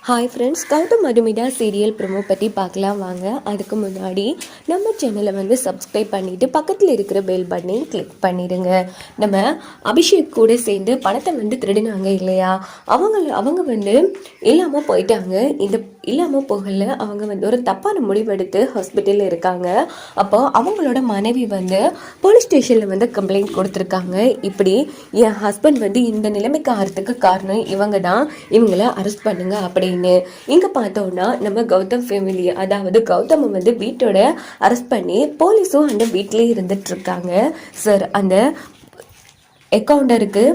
Hi friends, Gautham Madhumitha serial promo பற்றி பார்க்கலாம் வாங்க. அதுக்கு முன்னாடி நம்ம சேனலை வந்து சப்ஸ்கிரைப் பண்ணிவிட்டு பக்கத்தில் இருக்கிற பெல் பட்டனை கிளிக் பண்ணிடுங்க. நம்ம அபிஷேக் கூட சேர்ந்து பணத்தை வந்து திருடினாங்க இல்லையா, அவங்க வந்து இல்லாமல் போயிட்டாங்க. இந்த இல்லாமல் போகல, அவங்க வந்து ஒரு தப்பான முடிவெடுத்து ஹாஸ்பிட்டலில் இருக்காங்க. அப்போ அவங்களோட மனைவி வந்து போலீஸ் ஸ்டேஷனில் வந்து கம்ப்ளைண்ட் கொடுத்துருக்காங்க. இப்படி என் ஹஸ்பண்ட் வந்து இந்த நிலைமைக்கு ஆகிறதுக்கு காரணம் இவங்க தான், இவங்கள அரெஸ்ட் பண்ணுங்க அப்படின்னு. இங்க பார்த்தோம்னா நம்ம கௌதம் ஃபேமிலி, அதாவது கௌதம் வந்து வீட்டோட அரெஸ்ட் பண்ணி போலீஸும் அந்த வீட்டிலே இருந்துட்டு இருக்காங்க. சார், அந்த அக்கௌண்டருக்கு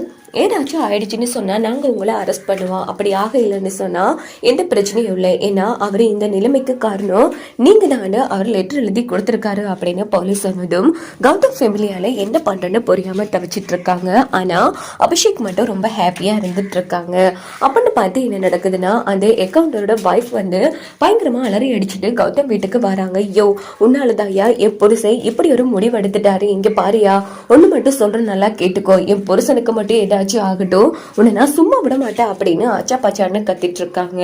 ஏதாச்சும் ஆயிடுச்சுன்னு சொன்னால் நாங்கள் உங்களை அரெஸ்ட் பண்ணுவோம், அப்படி ஆக இல்லைன்னு சொன்னால் எந்த பிரச்சனையும் இல்லை, ஏன்னா அவர் இந்த நிலைமைக்கு காரணம் நீங்கள் தான் அவர் லெட்டர் எழுதி கொடுத்துருக்காரு அப்படின்னு போலீஸ் சொன்னதும் கௌதம் ஃபேமிலியால் என்ன பண்ணுறேன்னு புரியாமல் தவிச்சிட்டு இருக்காங்க. ஆனால் அபிஷேக் மட்டும் ரொம்ப ஹாப்பியாக இருந்துட்டு இருக்காங்க. அப்படின்னு பார்த்து என்ன நடக்குதுன்னா, அந்த அக்கௌண்டரோட வைஃப் வந்து பயங்கரமாக அலறி அடிச்சுட்டு கௌதம் வீட்டுக்கு வராங்க. யோ, உன்னாலதாயா என் புருஷன் இப்படி ஒரு முடிவு எடுத்துட்டாரு, இங்கே பாரியா, ஒன்று மட்டும் சொல்கிறேன், நல்லா கேட்டுக்கோ, என் புருஷனுக்கு மட்டும் ஏதாச்சும் ஆகட்டும், உன்னை நான் சும்மா விட மாட்டேன் அப்படின்னு ஆச்சா பாச்சான்னு கத்திட்டு இருக்காங்க.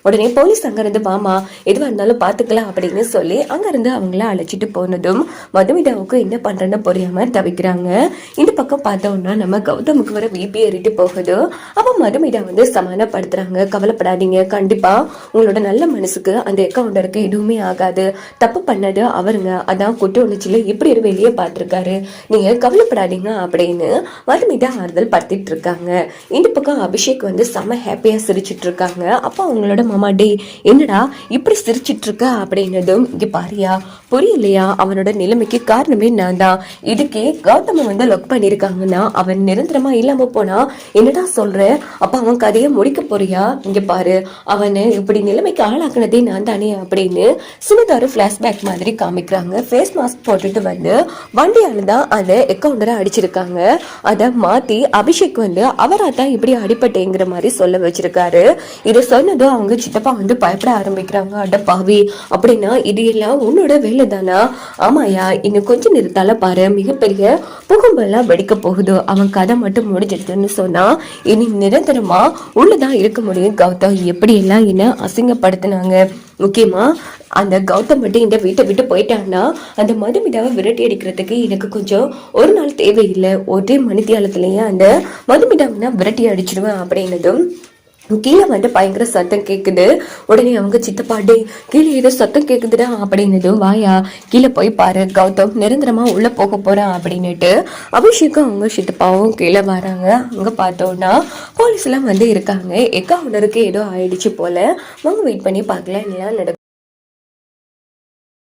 உடனே போலீஸ் அங்கிருந்து வாமா, எதுவா இருந்தாலும் பாத்துக்கலாம் அப்படின்னு சொல்லி அங்கிருந்து அவங்கள அழைச்சிட்டு போனதும் மதுமிதாவுக்கு என்ன பண்றேன்னு புரியாம தவிக்கிறாங்க. இந்த பக்கம் பார்த்தோம்னா நம்ம கௌதமுக்கு வர விபி ஏறிட்டு போகுது. அப்ப மதுமிதா வந்து சமாதானப்படுத்துறாங்க. கவலைப்படாதீங்க, கண்டிப்பா உங்களோட நல்ல மனசுக்கு அந்த அக்கௌண்டருக்கு எதுவுமே ஆகாது, தப்பு பண்ணது அவருங்க, அதான் குற்ற உணர்ச்சியில இப்படி ஒரு வெளியே பார்த்திருக்காரு, நீங்க கவலைப்படாதீங்க அப்படின்னு மதுமிதா ஆறுதல் படுத்திட்டு இருக்காங்க. இந்த பக்கம் அபிஷேக் வந்து செம ஹாப்பியா சிரிச்சிட்டு இருக்காங்க. அப்போ அவங்களோட மாமா, டே என்னடா இப்படி சிரிச்சிட்டு இருக்க அப்படின்னதும், இங்க பாரியா, புரியலையா, அவனோட நிலைமைக்கு காரணமே நான் தான், இதுக்கே கௌதம வந்து லொக் பண்ணிருக்காங்கன்னா அவன் நிரந்தரமா இல்லாம போனா என்னடா சொல்ற, அப்ப அவன் கதையை முடிக்க போறியா, இங்க பாரு, அவனை இப்படி நிலைமைக்கு ஆளாக்குனதே நான் தானே அப்படின்னு சின்னதாரு பிளாஷ்பேக் மாதிரி காமிக்கிறாங்க. ஃபேஸ் மாஸ்க் போட்டுட்டு வந்து வண்டியால தான் அந்த அக்கௌண்டரை அடிச்சிருக்காங்க. அதை மாத்தி அபிஷேக் வந்து அவரா தான் இப்படி அடிப்பட்டேங்கிற மாதிரி சொல்ல வச்சிருக்காரு. இதை சொன்னதும் அவங்க சித்தப்பா வந்து பயப்பட ஆரம்பிக்கிறாங்க. அட பாவி, அப்படின்னா இது எல்லாம் உன்னோட வேலை தானா? ஆமாயா, இன்னும் கொஞ்சம் நிறுத்தால பாரு, மிகப்பெரிய புகம்பெல்லாம் வெடிக்க போகுது, அவன் கதை மட்டும் முடிஞ்சிருதுன்னு சொன்னா இனி நிரந்தரமா உள்ளதான் இருக்க முடியும். கௌதம் எப்படி எல்லாம் என்ன அசிங்கப்படுத்தினாங்க, முக்கியமா அந்த கௌதம் மட்டும் இந்த வீட்டை விட்டு போயிட்டான்னா அந்த மதுமிதாவை விரட்டி அடிக்கிறதுக்கு எனக்கு கொஞ்சம் ஒரு நாள் தேவையில்லை, ஒரே மணித்தியாலத்திலேயே அந்த மதுமிதாவை நான் விரட்டி அடிச்சிடுவேன் அப்படின்னதும் கீழே வந்து பயங்கர சத்தம் கேட்குது. உடனே அவங்க சித்தப்பா, டே கீழே ஏதோ சத்தம் கேட்குதுடா அப்படின்னதும், வாயா கீழே போய் பாரு, கௌதம் நிரந்தரமா உள்ள போக போறான் அப்படின்னுட்டு அபிஷேக்கும் அவங்க சித்தப்பாவும் கீழே வராங்க. அங்க பார்த்தோம்னா போலீஸ் எல்லாம் வந்து இருக்காங்க. அக்கௌண்டருக்கு ஏதோ ஆயிடுச்சு போல, அவங்க வெயிட் பண்ணி பார்க்கல என்ன நடக்கும்.